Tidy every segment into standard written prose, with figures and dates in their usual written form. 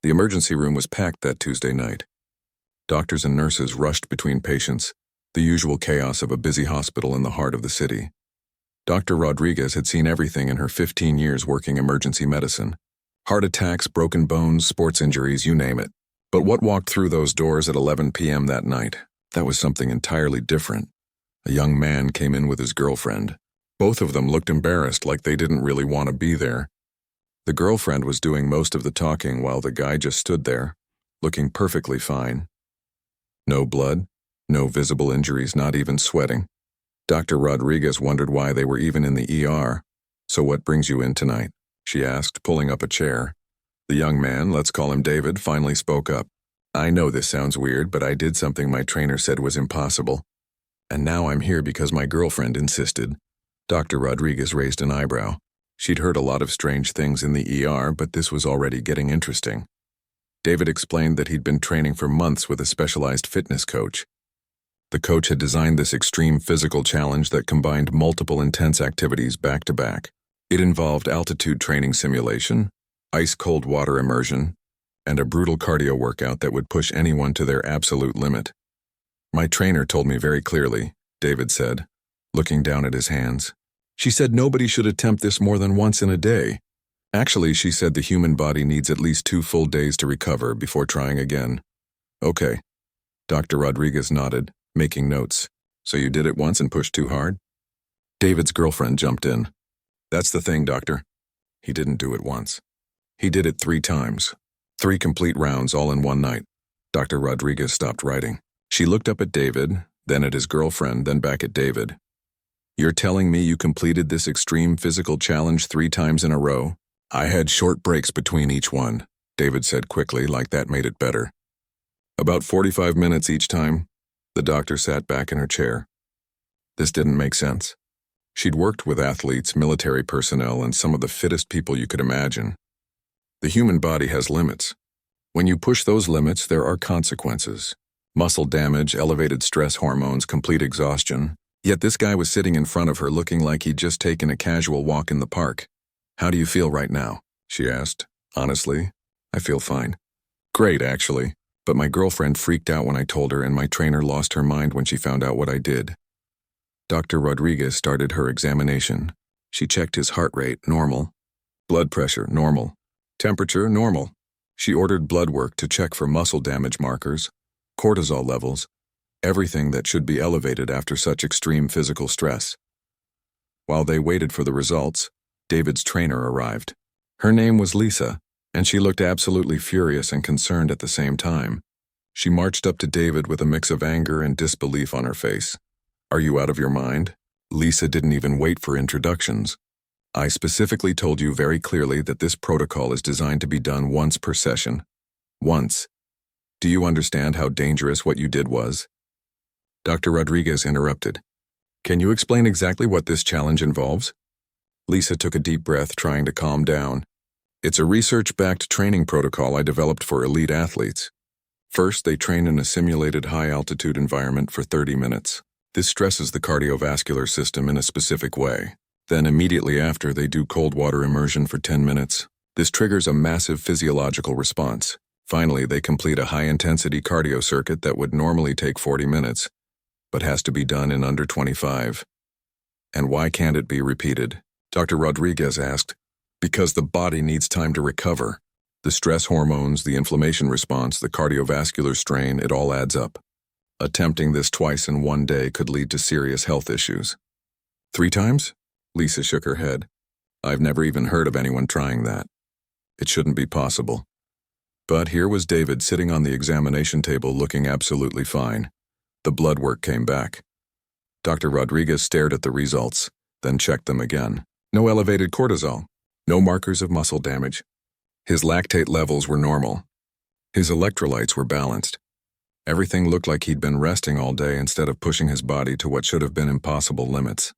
The emergency room was packed that Tuesday night. Doctors and nurses rushed between patients, the usual chaos of a busy hospital in the heart of the city. Dr. Rodriguez had seen everything in her 15 years working emergency medicine. Heart attacks, broken bones, sports injuries, you name it. But what walked through those doors at 11 p.m. that night? That was something entirely different. A young man came in with his girlfriend. Both of them looked embarrassed, like they didn't really want to be there. The girlfriend was doing most of the talking while the guy just stood there, looking perfectly fine. No blood, no visible injuries, not even sweating. Dr. Rodriguez wondered why they were even in the ER. "So what brings you in tonight?" she asked, pulling up a chair. The young man, let's call him David, finally spoke up. "I know this sounds weird, but I did something my trainer said was impossible. And now I'm here because my girlfriend insisted." Dr. Rodriguez raised an eyebrow. She'd heard a lot of strange things in the ER, but this was already getting interesting. David explained that he'd been training for months with a specialized fitness coach. The coach had designed this extreme physical challenge that combined multiple intense activities back to back. It involved altitude training simulation, ice-cold water immersion, and a brutal cardio workout that would push anyone to their absolute limit. "My trainer told me very clearly," David said, looking down at his hands. "She said nobody should attempt this more than once in a day. Actually, she said the human body needs at least 2 full days to recover before trying again." "Okay." Dr. Rodriguez nodded, making notes. "So you did it once and pushed too hard?" David's girlfriend jumped in. "That's the thing, doctor. He didn't do it once. He did it 3 times. 3 complete rounds all in one night." Dr. Rodriguez stopped writing. She looked up at David, then at his girlfriend, then back at David. "You're telling me you completed this extreme physical challenge 3 times in a row?" "I had short breaks between each one," David said quickly, like that made it better. "About 45 minutes each time." The doctor sat back in her chair. This didn't make sense. She'd worked with athletes, military personnel, and some of the fittest people you could imagine. The human body has limits. When you push those limits, there are consequences. Muscle damage, elevated stress hormones, complete exhaustion. Yet this guy was sitting in front of her looking like he'd just taken a casual walk in the park. "How do you feel right now?" she asked. "Honestly, I feel fine." "Great, actually. But my girlfriend freaked out when I told her, and my trainer lost her mind when she found out what I did." Dr. Rodriguez started her examination. She checked his heart rate, normal. Blood pressure, normal. Temperature, normal. She ordered blood work to check for muscle damage markers, cortisol levels, everything that should be elevated after such extreme physical stress. While they waited for the results, David's trainer arrived. Her name was Lisa, and she looked absolutely furious and concerned at the same time. She marched up to David with a mix of anger and disbelief on her face. "Are you out of your mind?" Lisa didn't even wait for introductions. "I specifically told you very clearly that this protocol is designed to be done once per session. Once. Do you understand how dangerous what you did was?" Dr. Rodriguez interrupted. "Can you explain exactly what this challenge involves?" Lisa took a deep breath, trying to calm down. "It's a research-backed training protocol I developed for elite athletes. First, they train in a simulated high-altitude environment for 30 minutes. This stresses the cardiovascular system in a specific way. Then immediately after, they do cold water immersion for 10 minutes. This triggers a massive physiological response. Finally, they complete a high-intensity cardio circuit that would normally take 40 minutes, but has to be done in under 25. And why can't it be repeated?" Dr. Rodriguez asked. "Because the body needs time to recover. The stress hormones, the inflammation response, the cardiovascular strain, it all adds up. Attempting this twice in one day could lead to serious health issues." 3 times? Lisa shook her head. "I've never even heard of anyone trying that. It shouldn't be possible." But here was David sitting on the examination table looking absolutely fine. The blood work came back. Dr. Rodriguez stared at the results, then checked them again. No elevated cortisol. No markers of muscle damage. His lactate levels were normal. His electrolytes were balanced. Everything looked like he'd been resting all day instead of pushing his body to what should have been impossible limits.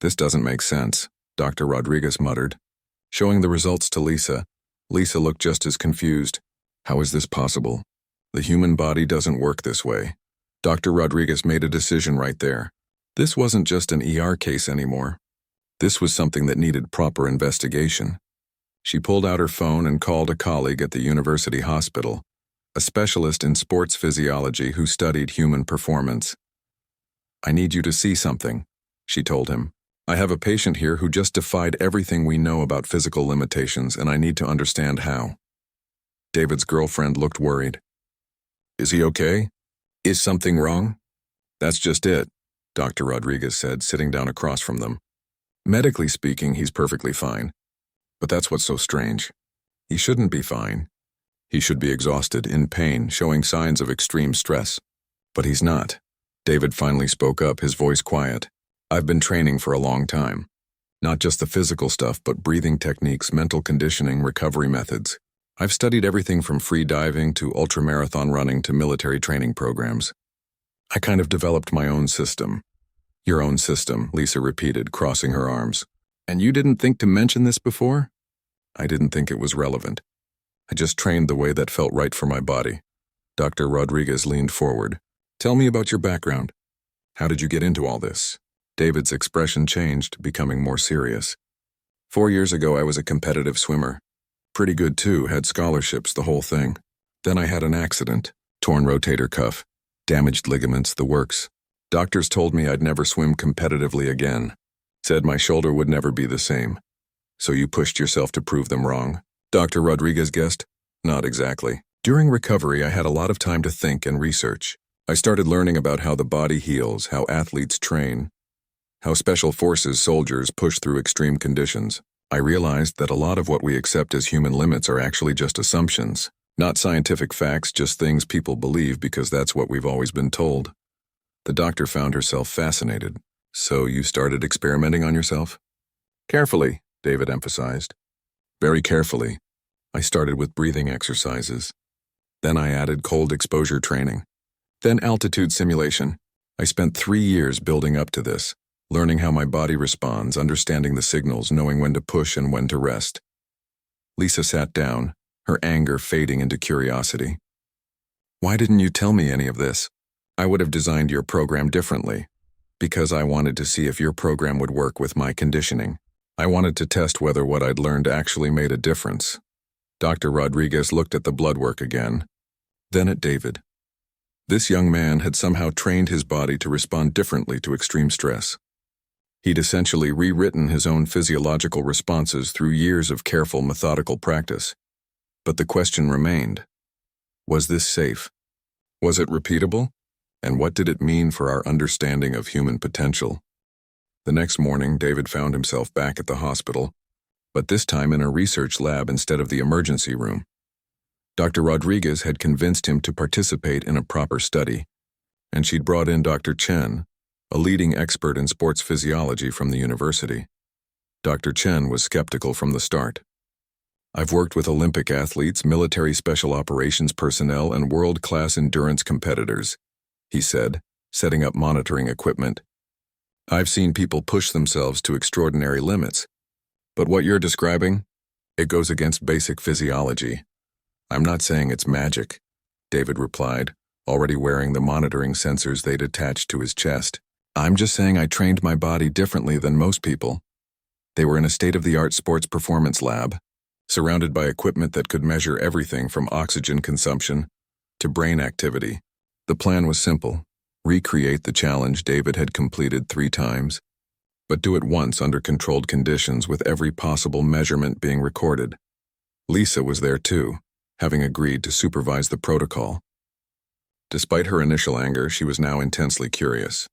"This doesn't make sense," Dr. Rodriguez muttered. Showing the results to Lisa, Lisa looked just as confused. "How is this possible? The human body doesn't work this way." Dr. Rodriguez made a decision right there. This wasn't just an ER case anymore. This was something that needed proper investigation. She pulled out her phone and called a colleague at the university hospital, a specialist in sports physiology who studied human performance. "I need you to see something," she told him. "I have a patient here who just defied everything we know about physical limitations, and I need to understand how." David's girlfriend looked worried. "Is he okay? Is something wrong?" "That's just it," Dr. Rodriguez said, sitting down across from them. "Medically speaking, he's perfectly fine. But that's what's so strange. He shouldn't be fine. He should be exhausted, in pain, showing signs of extreme stress. But he's not." David finally spoke up, his voice quiet. "I've been training for a long time. Not just the physical stuff, but breathing techniques, mental conditioning, recovery methods. I've studied everything from free diving to ultramarathon running to military training programs. I kind of developed my own system." "Your own system," Lisa repeated, crossing her arms. "And you didn't think to mention this before?" "I didn't think it was relevant. I just trained the way that felt right for my body." Dr. Rodriguez leaned forward. "Tell me about your background. How did you get into all this?" David's expression changed, becoming more serious. 4 years ago, I was a competitive swimmer. Pretty good too, had scholarships, the whole thing. Then I had an accident, torn rotator cuff, damaged ligaments, the works. Doctors told me I'd never swim competitively again. Said my shoulder would never be the same. "So you pushed yourself to prove them wrong?" Dr. Rodriguez guessed. "Not exactly. During recovery, I had a lot of time to think and research. I started learning about how the body heals, how athletes train, how special forces soldiers push through extreme conditions. I realized that a lot of what we accept as human limits are actually just assumptions, not scientific facts, just things people believe because that's what we've always been told." The doctor found herself fascinated. "So you started experimenting on yourself?" "Carefully," David emphasized. "Very carefully. I started with breathing exercises. Then I added cold exposure training. Then altitude simulation. I spent 3 years building up to this, learning how my body responds, understanding the signals, knowing when to push and when to rest." Lisa sat down, her anger fading into curiosity. "Why didn't you tell me any of this? I would have designed your program differently. Because I wanted to see if your program would work with my conditioning. I wanted to test whether what I'd learned actually made a difference." Dr. Rodriguez looked at the blood work again, then at David. This young man had somehow trained his body to respond differently to extreme stress. He'd essentially rewritten his own physiological responses through years of careful, methodical practice. But the question remained, was this safe? Was it repeatable? And what did it mean for our understanding of human potential? The next morning, David found himself back at the hospital, but this time in a research lab instead of the emergency room. Dr. Rodriguez had convinced him to participate in a proper study, and she'd brought in Dr. Chen, a leading expert in sports physiology from the university. Dr. Chen was skeptical from the start. "I've worked with Olympic athletes, military special operations personnel, and world-class endurance competitors," he said, setting up monitoring equipment. "I've seen people push themselves to extraordinary limits. But what you're describing, it goes against basic physiology." "I'm not saying it's magic," David replied, already wearing the monitoring sensors they'd attached to his chest. "I'm just saying I trained my body differently than most people." They were in a state-of-the-art sports performance lab, surrounded by equipment that could measure everything from oxygen consumption to brain activity. The plan was simple: recreate the challenge David had completed 3 times, but do it once under controlled conditions with every possible measurement being recorded. Lisa was there too, having agreed to supervise the protocol. Despite her initial anger, she was now intensely curious.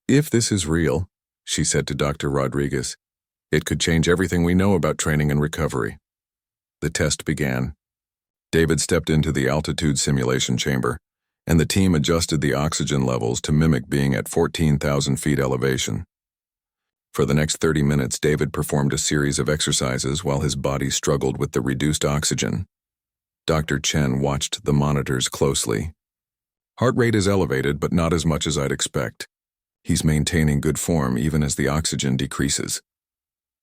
"If this is real," she said to Dr. Rodriguez, "it could change everything we know about training and recovery." The test began. David stepped into the altitude simulation chamber, and the team adjusted the oxygen levels to mimic being at 14,000 feet elevation. For the next 30 minutes, David performed a series of exercises while his body struggled with the reduced oxygen. Dr. Chen watched the monitors closely. "Heart rate is elevated, but not as much as I'd expect. He's maintaining good form even as the oxygen decreases."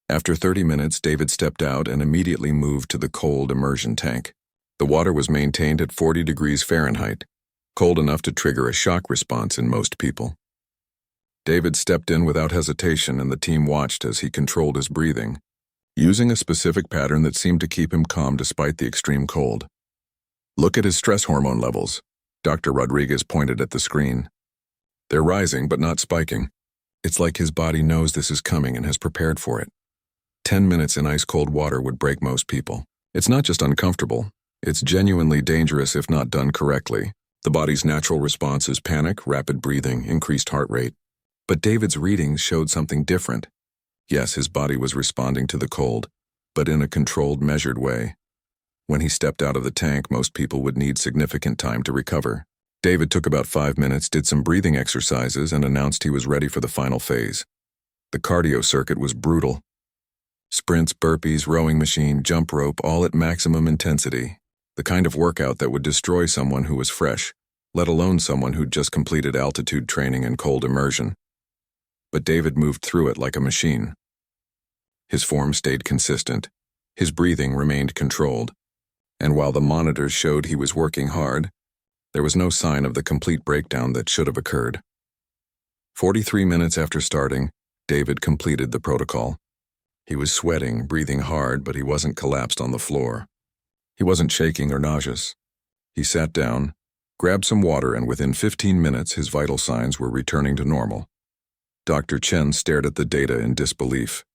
After 30 minutes, David stepped out and immediately moved to the cold immersion tank. The water was maintained at 40 degrees Fahrenheit, cold enough to trigger a shock response in most people. David stepped in without hesitation, and the team watched as he controlled his breathing, using a specific pattern that seemed to keep him calm despite the extreme cold. "Look at his stress hormone levels." Dr. Rodriguez pointed at the screen. "They're rising, but not spiking. It's like his body knows this is coming and has prepared for it. 10 minutes in ice-cold water would break most people. It's not just uncomfortable. It's genuinely dangerous if not done correctly. The body's natural response is panic, rapid breathing, increased heart rate. But David's readings showed something different. Yes, his body was responding to the cold, but in a controlled, measured way. When he stepped out of the tank, most people would need significant time to recover. David took about 5 minutes, did some breathing exercises, and announced he was ready for the final phase. The cardio circuit was brutal. Sprints, burpees, rowing machine, jump rope, all at maximum intensity. The kind of workout that would destroy someone who was fresh, let alone someone who'd just completed altitude training and cold immersion. But David moved through it like a machine. His form stayed consistent. His breathing remained controlled. And while the monitors showed he was working hard, there was no sign of the complete breakdown that should have occurred. 43 minutes after starting, David completed the protocol. He was sweating, breathing hard, but he wasn't collapsed on the floor. He wasn't shaking or nauseous. He sat down, grabbed some water, and within 15 minutes his vital signs were returning to normal. Dr. Chen stared at the data in disbelief.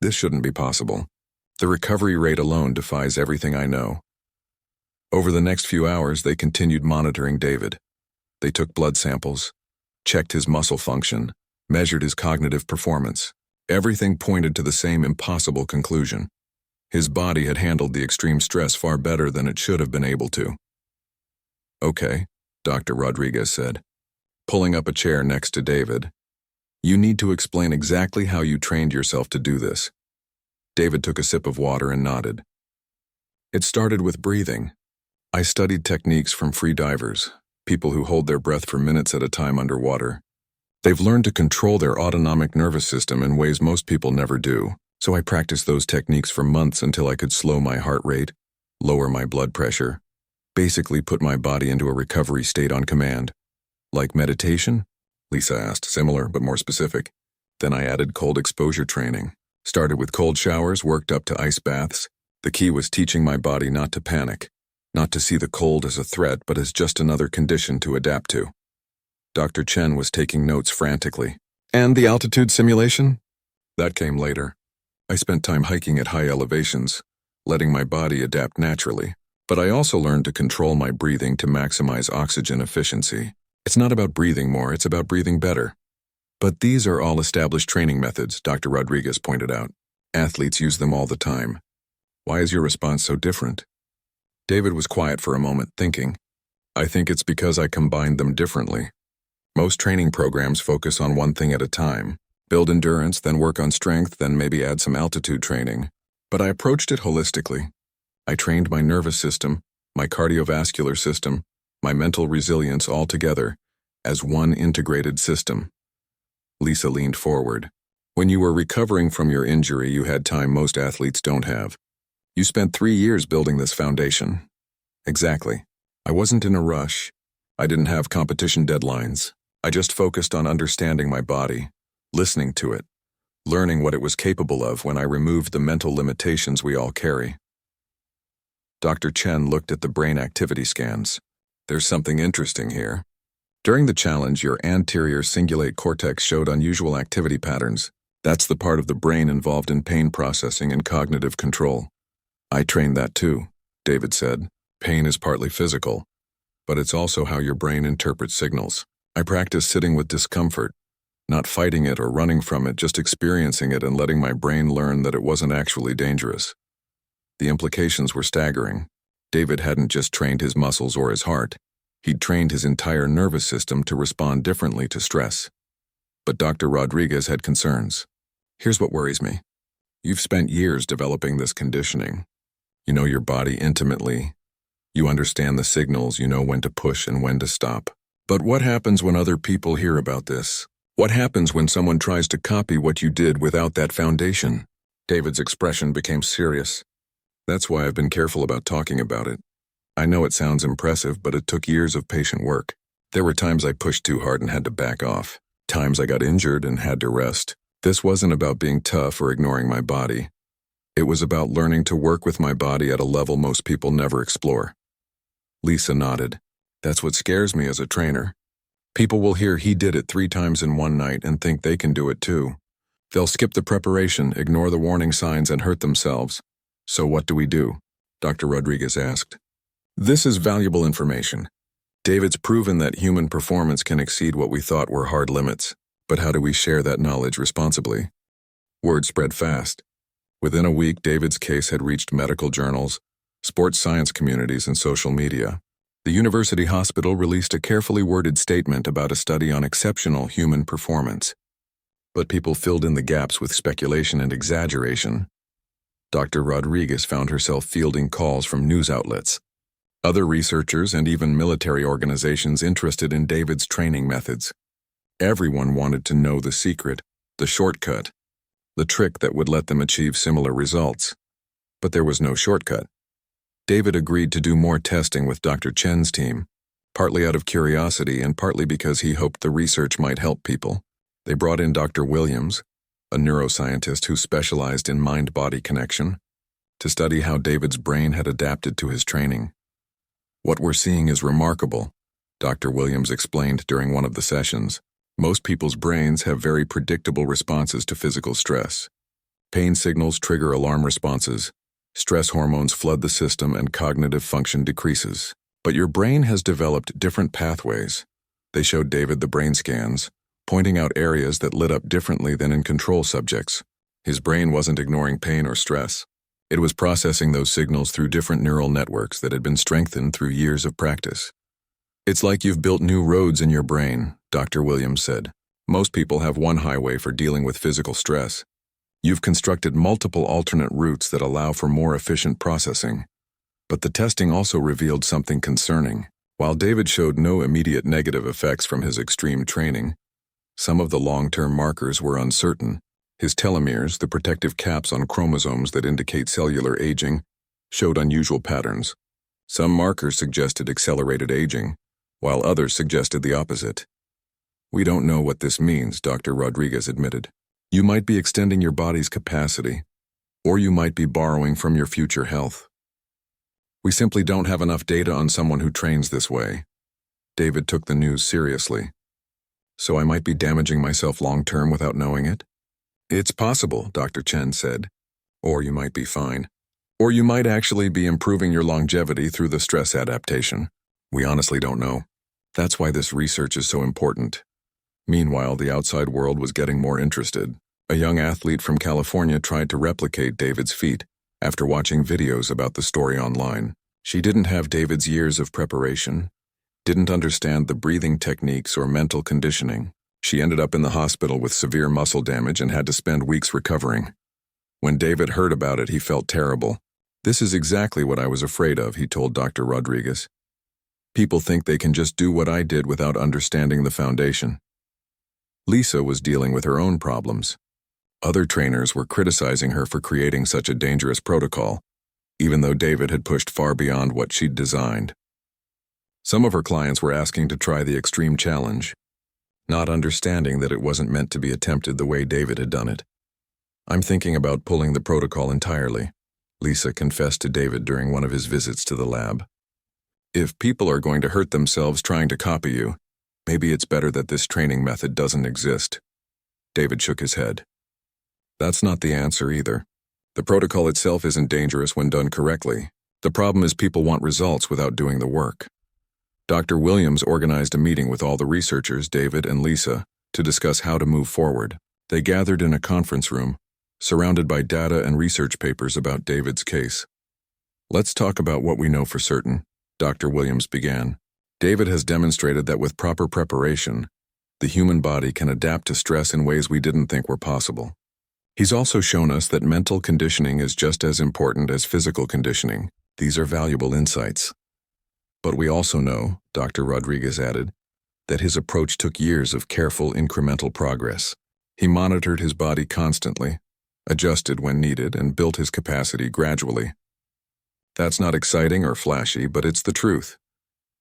"This shouldn't be possible. The recovery rate alone defies everything I know." Over the next few hours, they continued monitoring David. They took blood samples, checked his muscle function, measured his cognitive performance. Everything pointed to the same impossible conclusion. His body had handled the extreme stress far better than it should have been able to. "Okay," Dr. Rodriguez said, pulling up a chair next to David. "You need to explain exactly how you trained yourself to do this." David took a sip of water and nodded. "It started with breathing. I studied techniques from free divers, people who hold their breath for minutes at a time underwater. They've learned to control their autonomic nervous system in ways most people never do, so I practiced those techniques for months until I could slow my heart rate, lower my blood pressure, basically put my body into a recovery state on command." "Like meditation?" Lisa asked, similar but more specific. Then I added cold exposure training. Started with cold showers, worked up to ice baths. The key was teaching my body not to panic, not to see the cold as a threat, but as just another condition to adapt to. Dr. Chen was taking notes frantically. "And the altitude simulation?" "That came later. I spent time hiking at high elevations, letting my body adapt naturally. But I also learned to control my breathing to maximize oxygen efficiency. It's not about breathing more, it's about breathing better." "But these are all established training methods," Dr. Rodriguez pointed out. "Athletes use them all the time. Why is your response so different?" David was quiet for a moment, thinking. "I think it's because I combined them differently. Most training programs focus on one thing at a time. Build endurance, then work on strength, then maybe add some altitude training. But I approached it holistically. I trained my nervous system, my cardiovascular system, my mental resilience all together as one integrated system." Lisa leaned forward. "When you were recovering from your injury, you had time most athletes don't have. You spent 3 years building this foundation." "Exactly. I wasn't in a rush. I didn't have competition deadlines. I just focused on understanding my body, listening to it, learning what it was capable of when I removed the mental limitations we all carry." Dr. Chen looked at the brain activity scans. "There's something interesting here. During the challenge, your anterior cingulate cortex showed unusual activity patterns. That's the part of the brain involved in pain processing and cognitive control. I trained that too," David said. "Pain is partly physical, but it's also how your brain interprets signals. I practiced sitting with discomfort, not fighting it or running from it, just experiencing it and letting my brain learn that it wasn't actually dangerous." The implications were staggering. David hadn't just trained his muscles or his heart. He'd trained his entire nervous system to respond differently to stress. But Dr. Rodriguez had concerns. "Here's what worries me. You've spent years developing this conditioning. You know your body intimately. You understand the signals, you know when to push and when to stop. But what happens when other people hear about this? What happens when someone tries to copy what you did without that foundation?" David's expression became serious. "That's why I've been careful about talking about it. I know it sounds impressive, but it took years of patient work. There were times I pushed too hard and had to back off. Times I got injured and had to rest. This wasn't about being tough or ignoring my body. It was about learning to work with my body at a level most people never explore. Lisa nodded. That's what scares me as a trainer. People will hear he did it 3 times in one night and think they can do it too. They'll skip the preparation, ignore the warning signs, and hurt themselves. So what do we do? Dr. Rodriguez asked. This is valuable information. David's proven that human performance can exceed what we thought were hard limits. But how do we share that knowledge responsibly? Word spread fast. Within a week, David's case had reached medical journals, sports science communities, and social media. The university hospital released a carefully worded statement about a study on exceptional human performance. But people filled in the gaps with speculation and exaggeration. Dr. Rodriguez found herself fielding calls from news outlets, other researchers, and even military organizations interested in David's training methods. Everyone wanted to know the secret, the shortcut, the trick that would let them achieve similar results. But there was no shortcut. David agreed to do more testing with Dr. Chen's team, partly out of curiosity and partly because he hoped the research might help people. They brought in Dr. Williams, a neuroscientist who specialized in mind-body connection, to study how David's brain had adapted to his training. What we're seeing is remarkable, Dr. Williams explained during one of the sessions. Most people's brains have very predictable responses to physical stress. Pain signals trigger alarm responses. Stress hormones flood the system and cognitive function decreases. But your brain has developed different pathways. They showed David the brain scans, pointing out areas that lit up differently than in control subjects. His brain wasn't ignoring pain or stress. It was processing those signals through different neural networks that had been strengthened through years of practice. It's like you've built new roads in your brain, Dr. Williams said. Most people have one highway for dealing with physical stress. You've constructed multiple alternate routes that allow for more efficient processing. But the testing also revealed something concerning. While David showed no immediate negative effects from his extreme training, some of the long-term markers were uncertain. His telomeres, the protective caps on chromosomes that indicate cellular aging, showed unusual patterns. Some markers suggested accelerated aging, while others suggested the opposite. We don't know what this means, Dr. Rodriguez admitted. You might be extending your body's capacity, or you might be borrowing from your future health. We simply don't have enough data on someone who trains this way. David took the news seriously. So I might be damaging myself long-term without knowing it? It's possible, Dr. Chen said. Or you might be fine. Or you might actually be improving your longevity through the stress adaptation. We honestly don't know. That's why this research is so important. Meanwhile, the outside world was getting more interested. A young athlete from California tried to replicate David's feat after watching videos about the story online. She didn't have David's years of preparation, didn't understand the breathing techniques or mental conditioning. She ended up in the hospital with severe muscle damage and had to spend weeks recovering. When David heard about it, he felt terrible. This is exactly what I was afraid of, he told Dr. Rodriguez. People think they can just do what I did without understanding the foundation. Lisa was dealing with her own problems. Other trainers were criticizing her for creating such a dangerous protocol, even though David had pushed far beyond what she'd designed. Some of her clients were asking to try the extreme challenge, not understanding that it wasn't meant to be attempted the way David had done it. I'm thinking about pulling the protocol entirely, Lisa confessed to David during one of his visits to the lab. If people are going to hurt themselves trying to copy you, maybe it's better that this training method doesn't exist. David shook his head. That's not the answer either. The protocol itself isn't dangerous when done correctly. The problem is people want results without doing the work. Dr. Williams organized a meeting with all the researchers, David and Lisa, to discuss how to move forward. They gathered in a conference room, surrounded by data and research papers about David's case. Let's talk about what we know for certain, Dr. Williams began. David has demonstrated that with proper preparation, the human body can adapt to stress in ways we didn't think were possible. He's also shown us that mental conditioning is just as important as physical conditioning. These are valuable insights. But we also know, Dr. Rodriguez added, that his approach took years of careful incremental progress. He monitored his body constantly, adjusted when needed, and built his capacity gradually. That's not exciting or flashy, but it's the truth.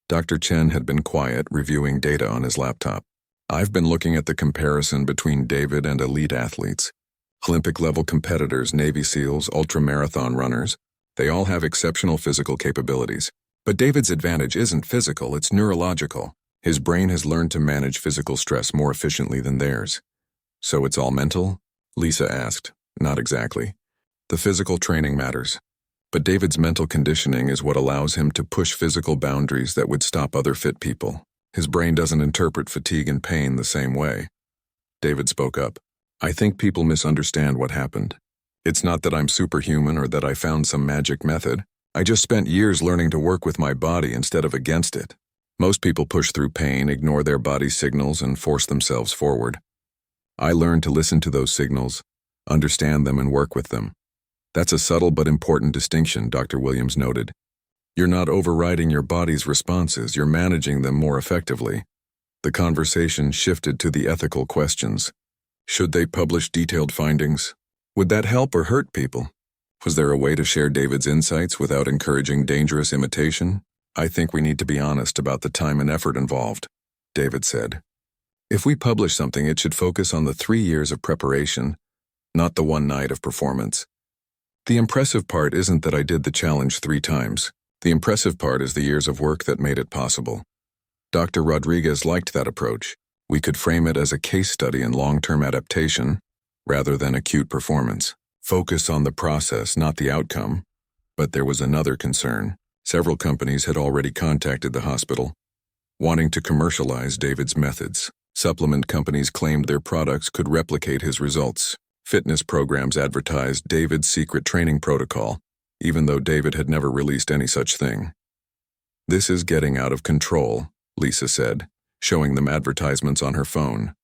Dr. Chen had been quiet, reviewing data on his laptop. I've been looking at the comparison between David and elite athletes. Olympic-level competitors, Navy SEALs, ultra-marathon runners, they all have exceptional physical capabilities. But David's advantage isn't physical, it's neurological. His brain has learned to manage physical stress more efficiently than theirs. So it's all mental? Lisa asked. Not exactly. The physical training matters. But David's mental conditioning is what allows him to push physical boundaries that would stop other fit people. His brain doesn't interpret fatigue and pain the same way. David spoke up. I think people misunderstand what happened. It's not that I'm superhuman or that I found some magic method. I just spent years learning to work with my body instead of against it. Most people push through pain, ignore their body's signals, and force themselves forward. I learned to listen to those signals, understand them, and work with them. That's a subtle but important distinction, Dr. Williams noted. You're not overriding your body's responses, you're managing them more effectively. The conversation shifted to the ethical questions. Should they publish detailed findings? Would that help or hurt people? Was there a way to share David's insights without encouraging dangerous imitation? I think we need to be honest about the time and effort involved, David said. If we publish something, it should focus on the 3 years of preparation, not the one night of performance. The impressive part isn't that I did the challenge 3 times. The impressive part is the years of work that made it possible. Dr. Rodriguez liked that approach. We could frame it as a case study in long-term adaptation, rather than acute performance. Focus on the process, not the outcome. But there was another concern. Several companies had already contacted the hospital, wanting to commercialize David's methods. Supplement companies claimed their products could replicate his results. Fitness programs advertised David's secret training protocol, even though David had never released any such thing. This is getting out of control, Lisa said, showing them advertisements on her phone.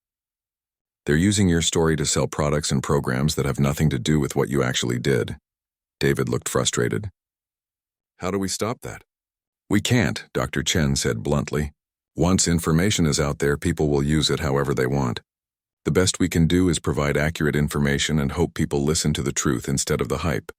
They're using your story to sell products and programs that have nothing to do with what you actually did. David looked frustrated. How do we stop that? We can't, Dr. Chen said bluntly. Once information is out there, people will use it however they want. The best we can do is provide accurate information and hope people listen to the truth instead of the hype.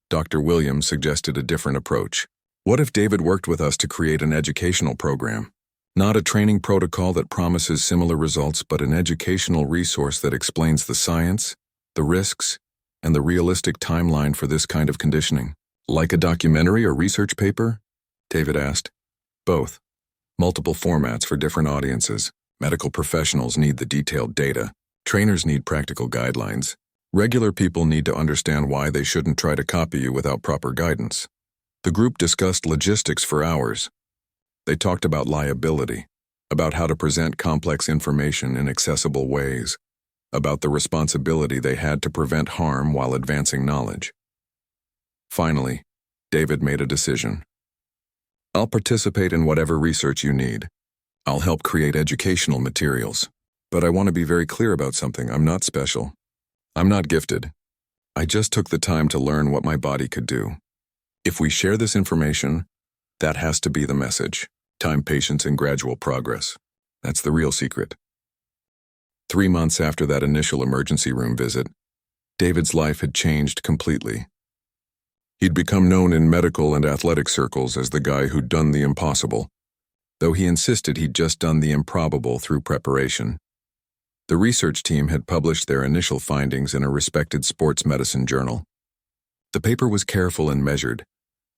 Dr. Williams suggested a different approach. What if David worked with us to create an educational program? Not a training protocol that promises similar results, but an educational resource that explains the science, the risks, and the realistic timeline for this kind of conditioning. Like a documentary or research paper? David asked. Both. Multiple formats for different audiences. Medical professionals need the detailed data. Trainers need practical guidelines. Regular people need to understand why they shouldn't try to copy you without proper guidance. The group discussed logistics for hours. They talked about liability, about how to present complex information in accessible ways, about the responsibility they had to prevent harm while advancing knowledge. Finally, David made a decision. I'll participate in whatever research you need. I'll help create educational materials. But I want to be very clear about something. I'm not special. I'm not gifted. I just took the time to learn what my body could do. If we share this information, that has to be the message. Time, patience, and gradual progress. That's the real secret. 3 months after that initial emergency room visit, David's life had changed completely. He'd become known in medical and athletic circles as the guy who'd done the impossible, though he insisted he'd just done the improbable through preparation. The research team had published their initial findings in a respected sports medicine journal. The paper was careful and measured,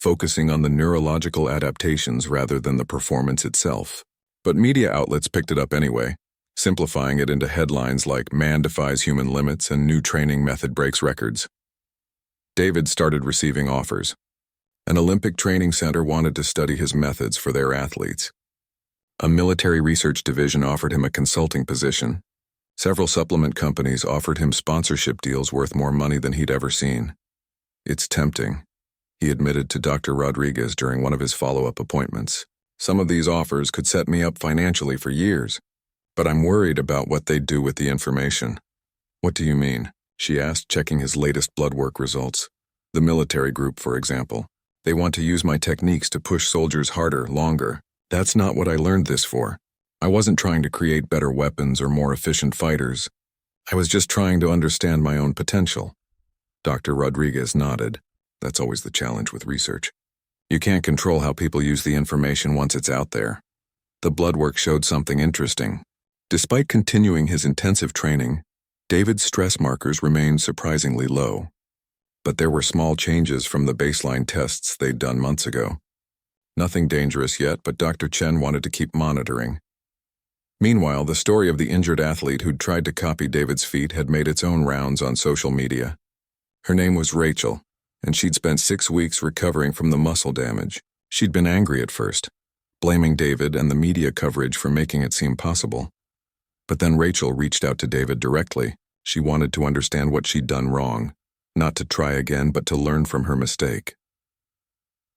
focusing on the neurological adaptations rather than the performance itself. But media outlets picked it up anyway, simplifying it into headlines like "Man defies human limits" and "New training method breaks records." David started receiving offers. An Olympic training center wanted to study his methods for their athletes. A military research division offered him a consulting position. Several supplement companies offered him sponsorship deals worth more money than he'd ever seen. It's tempting, he admitted to Dr. Rodriguez during one of his follow-up appointments. Some of these offers could set me up financially for years, but I'm worried about what they'd do with the information. What do you mean? She asked, checking his latest blood work results. The military group, for example. They want to use my techniques to push soldiers harder, longer. That's not what I learned this for. I wasn't trying to create better weapons or more efficient fighters. I was just trying to understand my own potential. Dr. Rodriguez nodded. That's always the challenge with research. You can't control how people use the information once it's out there. The blood work showed something interesting. Despite continuing his intensive training, David's stress markers remained surprisingly low, but there were small changes from the baseline tests they'd done months ago. Nothing dangerous yet, but Dr. Chen wanted to keep monitoring. Meanwhile, the story of the injured athlete who'd tried to copy David's feat had made its own rounds on social media. Her name was Rachel, and she'd spent 6 weeks recovering from the muscle damage. She'd been angry at first, blaming David and the media coverage for making it seem possible. But then Rachel reached out to David directly. She wanted to understand what she'd done wrong, not to try again, but to learn from her mistake.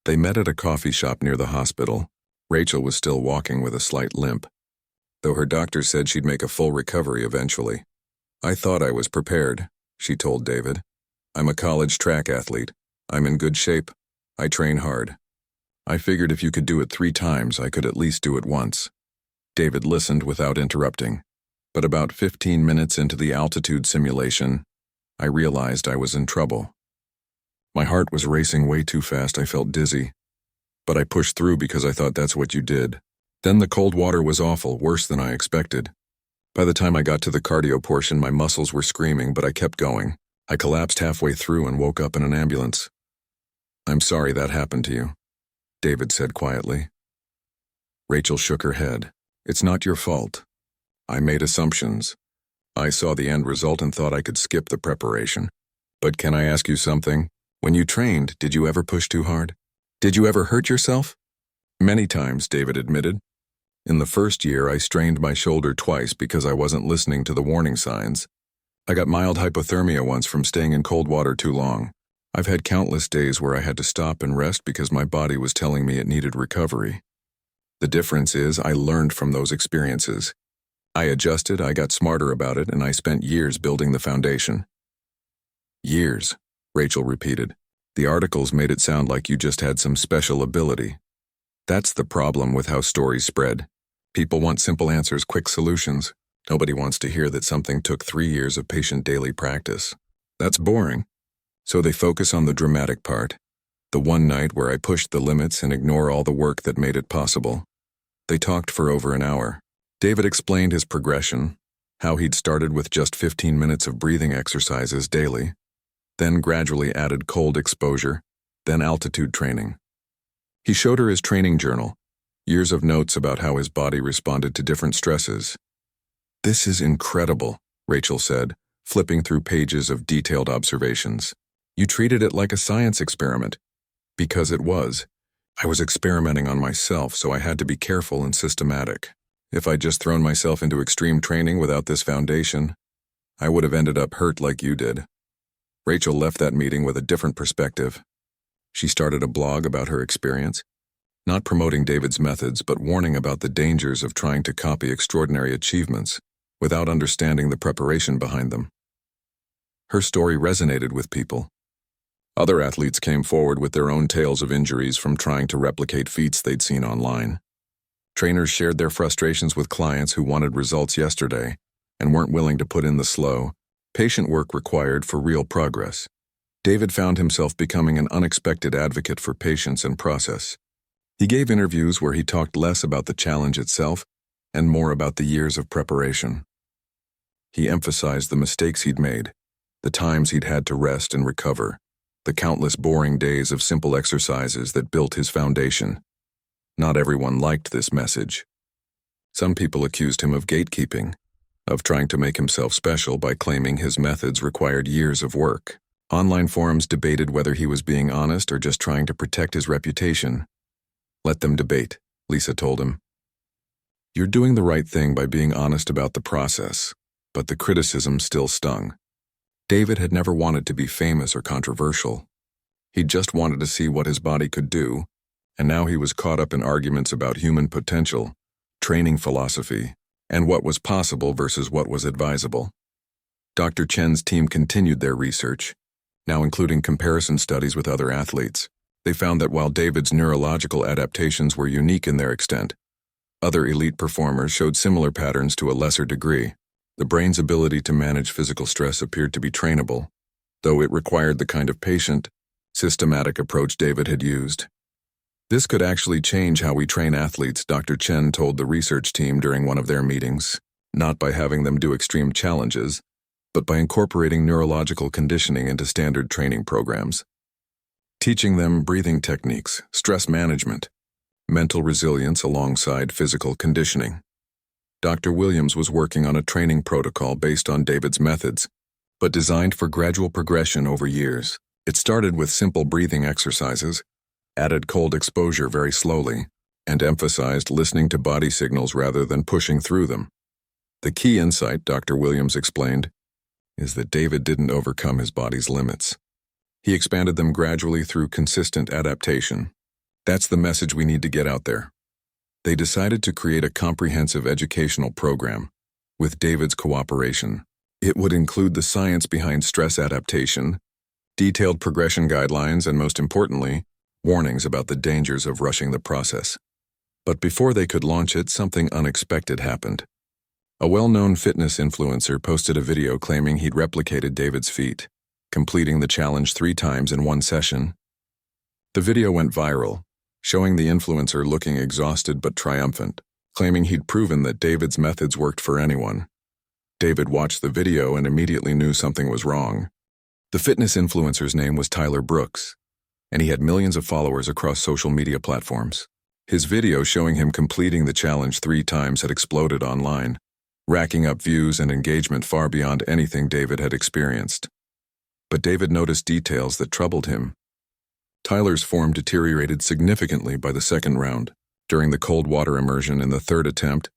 They met at a coffee shop near the hospital. Rachel was still walking with a slight limp, though her doctor said she'd make a full recovery eventually. "I thought I was prepared," she told David. "I'm a college track athlete. I'm in good shape. I train hard. I figured if you could do it 3 times, I could at least do it once." David listened without interrupting. But about 15 minutes into the altitude simulation, I realized I was in trouble. My heart was racing way too fast. I felt dizzy. But I pushed through because I thought that's what you did. Then the cold water was awful, worse than I expected. By the time I got to the cardio portion, my muscles were screaming, but I kept going. I collapsed halfway through and woke up in an ambulance. "I'm sorry that happened to you," David said quietly. Rachel shook her head. "It's not your fault. I made assumptions. I saw the end result and thought I could skip the preparation. But can I ask you something? When you trained, did you ever push too hard? Did you ever hurt yourself?" "Many times," David admitted. "In the first year, I strained my shoulder twice because I wasn't listening to the warning signs. I got mild hypothermia once from staying in cold water too long. I've had countless days where I had to stop and rest because my body was telling me it needed recovery. The difference is I learned from those experiences. I adjusted, I got smarter about it, and I spent years building the foundation." "Years," Rachel repeated. "The articles made it sound like you just had some special ability." That's the problem with how stories spread. People want simple answers, quick solutions. Nobody wants to hear that something took 3 years of patient daily practice. That's boring. So they focus on the dramatic part, the one night where I pushed the limits and ignore all the work that made it possible. They talked for over an hour. David explained his progression, how he'd started with just 15 minutes of breathing exercises daily, then gradually added cold exposure, then altitude training. He showed her his training journal, years of notes about how his body responded to different stresses. "This is incredible," Rachel said, flipping through pages of detailed observations. "You treated it like a science experiment." Because it was. I was experimenting on myself, so I had to be careful and systematic. If I'd just thrown myself into extreme training without this foundation, I would have ended up hurt like you did. Rachel left that meeting with a different perspective. She started a blog about her experience, not promoting David's methods, but warning about the dangers of trying to copy extraordinary achievements without understanding the preparation behind them. Her story resonated with people. Other athletes came forward with their own tales of injuries from trying to replicate feats they'd seen online. Trainers shared their frustrations with clients who wanted results yesterday and weren't willing to put in the slow, patient work required for real progress. David found himself becoming an unexpected advocate for patience and process. He gave interviews where he talked less about the challenge itself and more about the years of preparation. He emphasized the mistakes he'd made, the times he'd had to rest and recover, the countless boring days of simple exercises that built his foundation. Not everyone liked this message. Some people accused him of gatekeeping, of trying to make himself special by claiming his methods required years of work. Online forums debated whether he was being honest or just trying to protect his reputation. "Let them debate," Lisa told him. "You're doing the right thing by being honest about the process," but the criticism still stung. David had never wanted to be famous or controversial. He just wanted to see what his body could do, and now he was caught up in arguments about human potential, training philosophy, and what was possible versus what was advisable. Dr. Chen's team continued their research, now including comparison studies with other athletes. They found that while David's neurological adaptations were unique in their extent, other elite performers showed similar patterns to a lesser degree. The brain's ability to manage physical stress appeared to be trainable, though it required the kind of patient, systematic approach David had used. "This could actually change how we train athletes," Dr. Chen told the research team during one of their meetings, "not by having them do extreme challenges, but by incorporating neurological conditioning into standard training programs, teaching them breathing techniques, stress management, mental resilience alongside physical conditioning. Dr. Williams was working on a training protocol based on David's methods, but designed for gradual progression over years. It started with simple breathing exercises, added cold exposure very slowly, and emphasized listening to body signals rather than pushing through them. The key insight, Dr. Williams explained, is that David didn't overcome his body's limits. He expanded them gradually through consistent adaptation. That's the message we need to get out there. They decided to create a comprehensive educational program, with David's cooperation. It would include the science behind stress adaptation, detailed progression guidelines, and most importantly, warnings about the dangers of rushing the process. But before they could launch it, something unexpected happened. A well-known fitness influencer posted a video claiming he'd replicated David's feat, completing the challenge 3 times in one session. The video went viral, showing the influencer looking exhausted but triumphant, claiming he'd proven that David's methods worked for anyone. David watched the video and immediately knew something was wrong. The fitness influencer's name was Tyler Brooks, and he had millions of followers across social media platforms. His video showing him completing the challenge 3 times had exploded online, racking up views and engagement far beyond anything David had experienced. But David noticed details that troubled him. Tyler's form deteriorated significantly by the second round. During the cold water immersion in the 3rd attempt,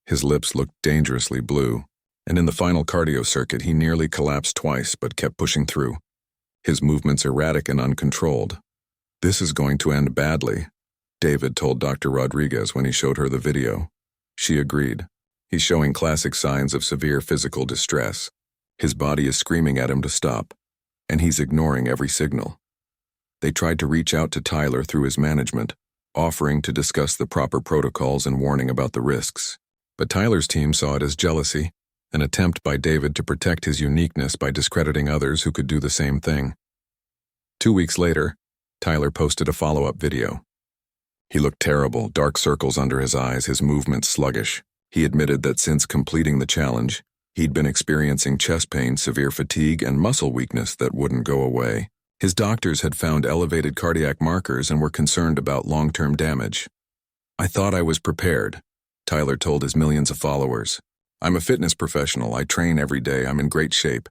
his lips looked dangerously blue, and in the final cardio circuit he nearly collapsed twice but kept pushing through, his movements erratic and uncontrolled. "This is going to end badly," David told Dr. Rodriguez when he showed her the video. She agreed. "He's showing classic signs of severe physical distress. His body is screaming at him to stop, and he's ignoring every signal." They tried to reach out to Tyler through his management, offering to discuss the proper protocols and warning about the risks. But Tyler's team saw it as jealousy, an attempt by David to protect his uniqueness by discrediting others who could do the same thing. 2 weeks later, Tyler posted a follow-up video. He looked terrible, dark circles under his eyes, his movements sluggish. He admitted that since completing the challenge, he'd been experiencing chest pain, severe fatigue, and muscle weakness that wouldn't go away. His doctors had found elevated cardiac markers and were concerned about long-term damage. "I thought I was prepared," Tyler told his millions of followers. "I'm a fitness professional, I train every day, I'm in great shape.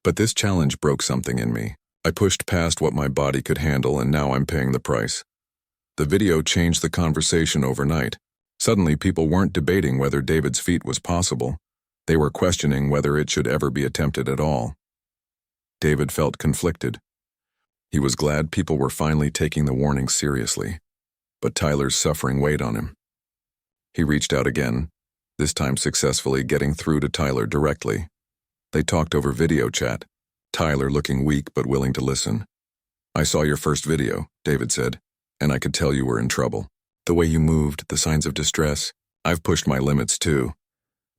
But this challenge broke something in me. I pushed past what my body could handle and now I'm paying the price." The video changed the conversation overnight. Suddenly people weren't debating whether David's feat was possible. They were questioning whether it should ever be attempted at all. David felt conflicted. He was glad people were finally taking the warning seriously, but Tyler's suffering weighed on him. He reached out again, this time successfully getting through to Tyler directly. They talked over video chat, Tyler looking weak but willing to listen. "I saw your first video," David said, "and I could tell you were in trouble. The way you moved, the signs of distress, I've pushed my limits too.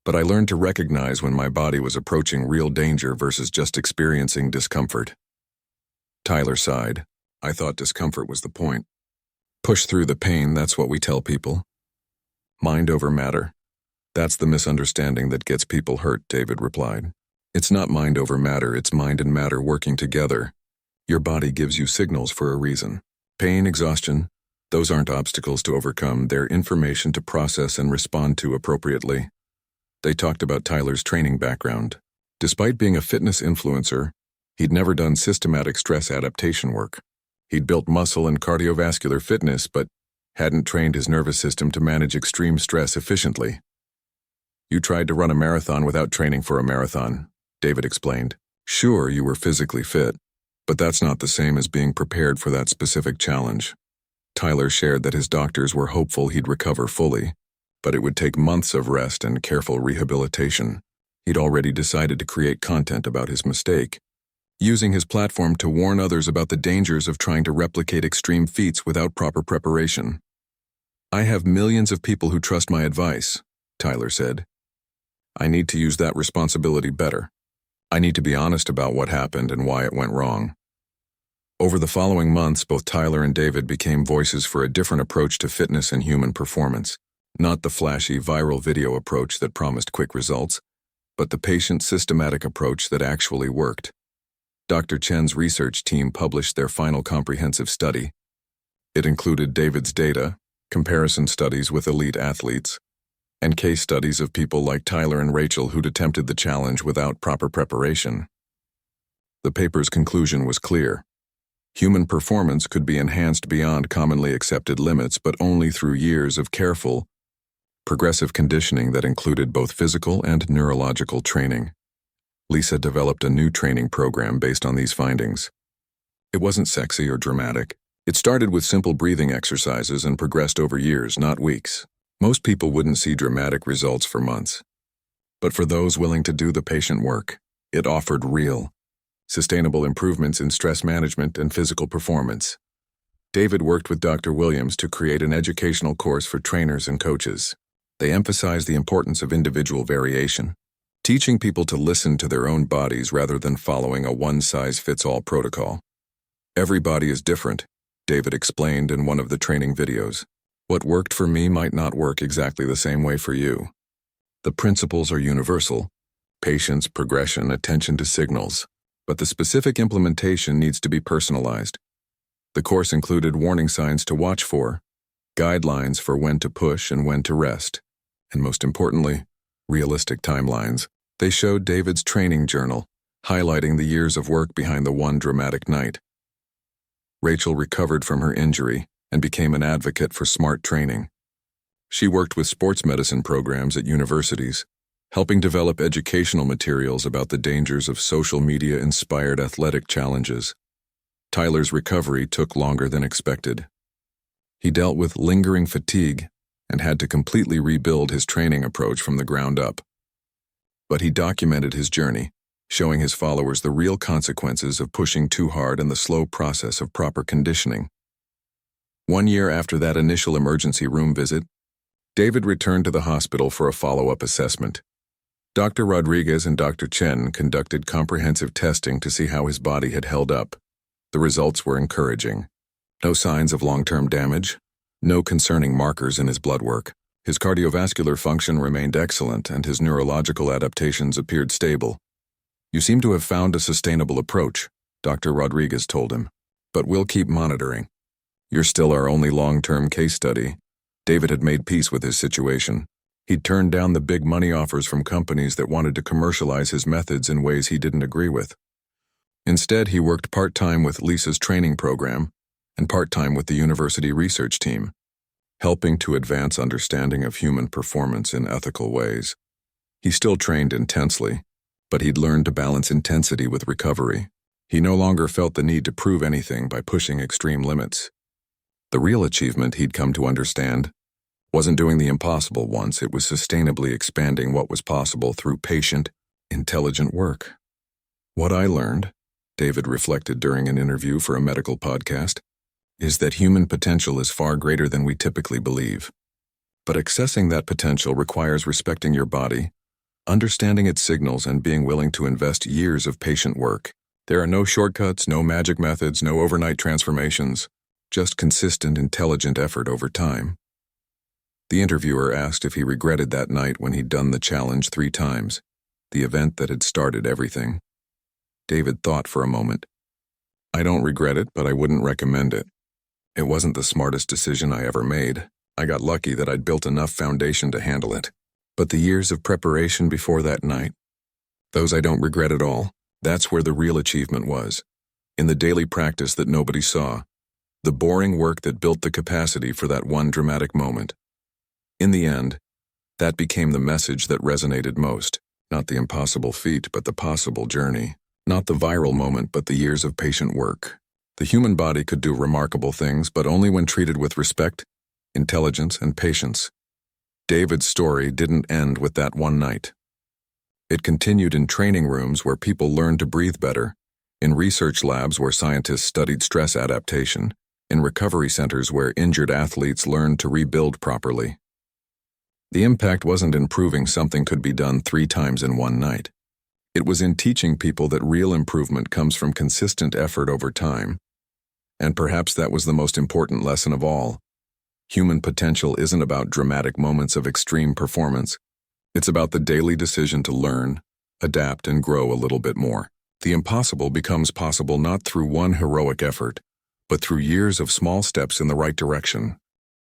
But I learned to recognize when my body was approaching real danger versus just experiencing discomfort." Tyler sighed. "I thought discomfort was the point. Push through the pain, that's what we tell people. Mind over matter. That's the misunderstanding that gets people hurt," David replied. "It's not mind over matter, it's mind and matter working together. Your body gives you signals for a reason. Pain, exhaustion, those aren't obstacles to overcome, they're information to process and respond to appropriately." They talked about Tyler's training background. Despite being a fitness influencer, he'd never done systematic stress adaptation work. He'd built muscle and cardiovascular fitness, but hadn't trained his nervous system to manage extreme stress efficiently. "You tried to run a marathon without training for a marathon," David explained. "Sure, you were physically fit, but that's not the same as being prepared for that specific challenge." Tyler shared that his doctors were hopeful he'd recover fully, but it would take months of rest and careful rehabilitation. He'd already decided to create content about his mistake, using his platform to warn others about the dangers of trying to replicate extreme feats without proper preparation. "I have millions of people who trust my advice," Tyler said. "I need to use that responsibility better. I need to be honest about what happened and why it went wrong." Over the following months, both Tyler and David became voices for a different approach to fitness and human performance, not the flashy viral video approach that promised quick results, but the patient-systematic approach that actually worked. Dr. Chen's research team published their final comprehensive study. It included David's data, comparison studies with elite athletes, and case studies of people like Tyler and Rachel who'd attempted the challenge without proper preparation. The paper's conclusion was clear. Human performance could be enhanced beyond commonly accepted limits, but only through years of careful, progressive conditioning that included both physical and neurological training. Lisa developed a new training program based on these findings. It wasn't sexy or dramatic. It started with simple breathing exercises and progressed over years, not weeks. Most people wouldn't see dramatic results for months. But for those willing to do the patient work, it offered real, sustainable improvements in stress management and physical performance. David worked with Dr. Williams to create an educational course for trainers and coaches. They emphasized the importance of individual variation, teaching people to listen to their own bodies rather than following a one-size-fits-all protocol. Every body is different, David explained in one of the training videos. What worked for me might not work exactly the same way for you. The principles are universal: patience, progression, attention to signals, but the specific implementation needs to be personalized. The course included warning signs to watch for, guidelines for when to push and when to rest, and most importantly, realistic timelines. They showed David's training journal, highlighting the years of work behind the one dramatic night. Rachel recovered from her injury and became an advocate for smart training. She worked with sports medicine programs at universities, helping develop educational materials about the dangers of social media-inspired athletic challenges. Tyler's recovery took longer than expected. He dealt with lingering fatigue and had to completely rebuild his training approach from the ground up. But he documented his journey, showing his followers the real consequences of pushing too hard and the slow process of proper conditioning. 1 year after that initial emergency room visit, David returned to the hospital for a follow-up assessment. Dr. Rodriguez and Dr. Chen conducted comprehensive testing to see how his body had held up. The results were encouraging. No signs of long-term damage, no concerning markers in his blood work. His cardiovascular function remained excellent and his neurological adaptations appeared stable. "You seem to have found a sustainable approach," Dr. Rodriguez told him, "but we'll keep monitoring. You're still our only long-term case study." David had made peace with his situation. He'd turned down the big money offers from companies that wanted to commercialize his methods in ways he didn't agree with. Instead, he worked part-time with Lisa's training program and part-time with the university research team, helping to advance understanding of human performance in ethical ways. He still trained intensely, but he'd learned to balance intensity with recovery. He no longer felt the need to prove anything by pushing extreme limits. The real achievement, he'd come to understand, wasn't doing the impossible once, it was sustainably expanding what was possible through patient, intelligent work. "What I learned," David reflected during an interview for a medical podcast, "is that human potential is far greater than we typically believe. But accessing that potential requires respecting your body, understanding its signals, and being willing to invest years of patient work. There are no shortcuts, no magic methods, no overnight transformations, just consistent, intelligent effort over time." The interviewer asked if he regretted that night when he'd done the challenge 3 times, the event that had started everything. David thought for a moment. "I don't regret it, but I wouldn't recommend it. It wasn't the smartest decision I ever made. I got lucky that I'd built enough foundation to handle it. But the years of preparation before that night, those I don't regret at all. That's where the real achievement was. In the daily practice that nobody saw. The boring work that built the capacity for that one dramatic moment. In the end, that became the message that resonated most. Not the impossible feat, but the possible journey. Not the viral moment, but the years of patient work. The human body could do remarkable things, but only when treated with respect, intelligence, and patience. David's story didn't end with that one night. It continued in training rooms where people learned to breathe better, in research labs where scientists studied stress adaptation, in recovery centers where injured athletes learned to rebuild properly. The impact wasn't in proving something could be done 3 times in one night. It was in teaching people that real improvement comes from consistent effort over time. And perhaps that was the most important lesson of all. Human potential isn't about dramatic moments of extreme performance. It's about the daily decision to learn, adapt, and grow a little bit more. The impossible becomes possible not through one heroic effort, but through years of small steps in the right direction.